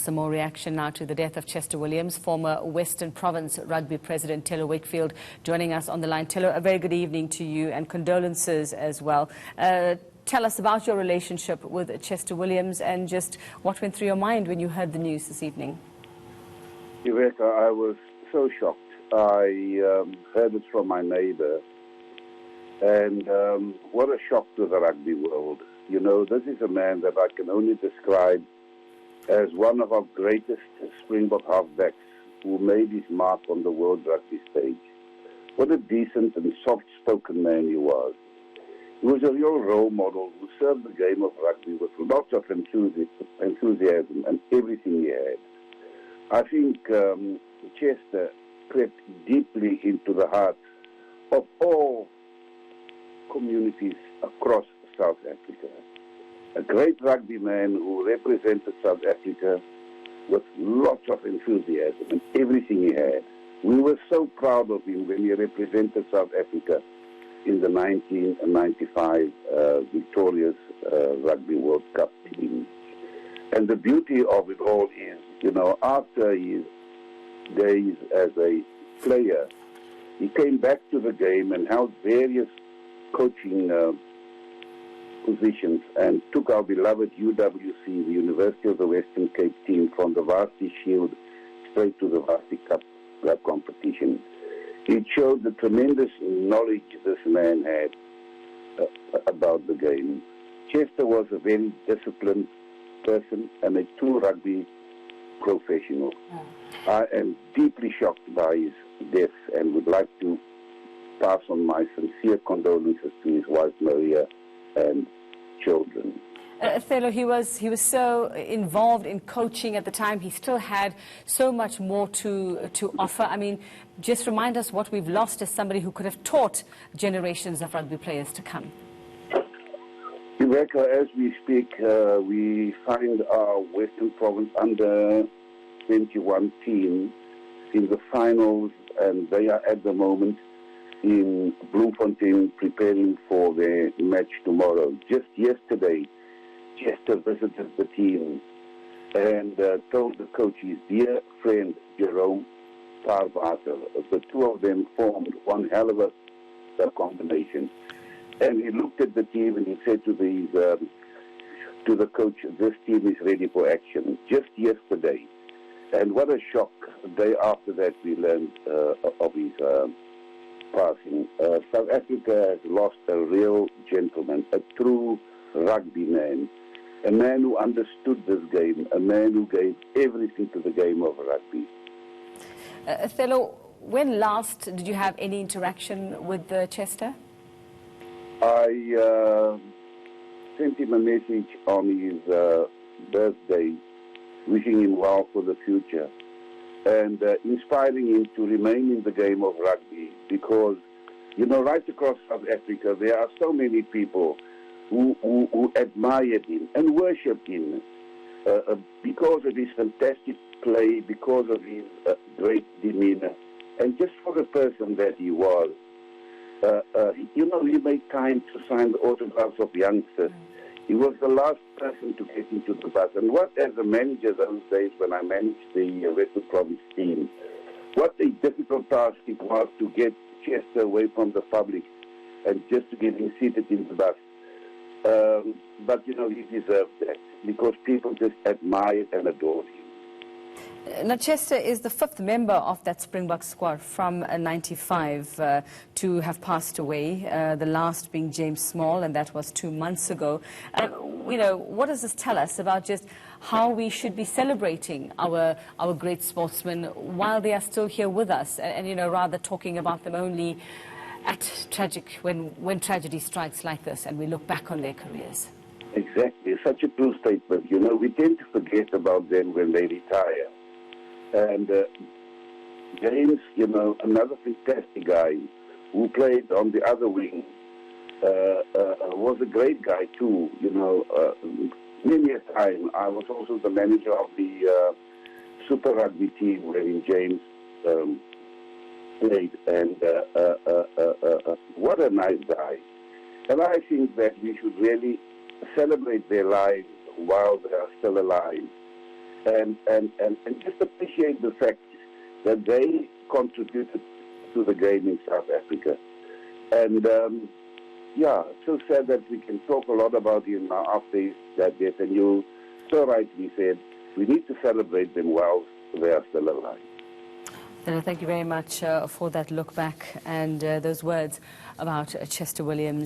some more reaction now to the death of Chester Williams, former Western Province Rugby President Thelo Wakefield, joining us on the line. Thelo, a very good evening to you and condolences as well. Tell us about your relationship with Chester Williams and just what went through your mind when you heard the news this evening. Rebecca, I was so shocked. I heard it from my neighbor, and what a shock to the rugby world. You know, this is a man that I can only describe as one of our greatest Springbok halfbacks who made his mark on the world rugby stage. What a decent and soft-spoken man he was. He was a real role model who served the game of rugby with lots of enthusiasm and everything he had. I think Chester crept deeply into the hearts of all communities across South Africa. A great rugby man who represented South Africa with lots of enthusiasm and everything he had. We were so proud of him when he represented South Africa in the 1995 victorious Rugby World Cup team. And the beauty of it all is, you know, after his days as a player, he came back to the game and held various coaching positions and took our beloved UWC, the University of the Western Cape team, from the Varsity Shield straight to the Varsity Cup competition. It showed the tremendous knowledge this man had about the game. Chester was a very disciplined person and a true rugby professional. I am deeply shocked by his death and would like to pass on my sincere condolences to his wife Maria and children. Thelo, he was so involved in coaching at the time. He still had so much more to offer. I mean, just remind us what we've lost as somebody who could have taught generations of rugby players to come. Rebecca, as we speak, we find our Western Province under 21 team in the finals, and they are at the moment in Bloemfontein preparing for their match tomorrow. Just yesterday, Chester visited the team and told the coach, his dear friend Jerome Tarvater, the two of them formed one hell of a combination. And he looked at the team and he said to the coach, this team is ready for action. Just yesterday. And what a shock. The day after that we learned of his passing. South Africa has lost a real gentleman, a true rugby man, a man who understood this game, a man who gave everything to the game of rugby. Thelo, when last did you have any interaction with Chester? I sent him a message on his birthday, wishing him well for the future and inspiring him to remain in the game of rugby because, you know, right across South Africa, there are so many people who admired him and worshipped him because of his fantastic play, because of his great demeanor, and just for the person that he was. You know, he made time to sign the autographs of youngsters. He was the last person to get into the bus. And what, as a manager those days when I managed the Western Province team, what a difficult task it was to get Chester away from the public and just to get him seated in the bus. But, you know, he deserved that because people just admired and adored him. Now, Chester is the fifth member of that Springbok squad from 95 to have passed away, the last being James Small, and that was 2 months ago. You know, what does this tell us about just how we should be celebrating our great sportsmen while they are still here with us, and you know, rather talking about them only at when tragedy strikes like this and we look back on their careers? Exactly. Such a true statement. You know, we tend to forget about them when they retire. And James, you know, another fantastic guy who played on the other wing, was a great guy too. You know, many a time I was also the manager of the Super Rugby team wherein James played, and what a nice guy. And I think that we should really celebrate their lives while they are still alive. and just appreciate the fact that they contributed to the game in South Africa. And yeah, it's so sad that we can talk a lot about him now after that death. And you so rightly said, we need to celebrate them while they are still alive. Thank you very much for that look back and those words about Chester Williams.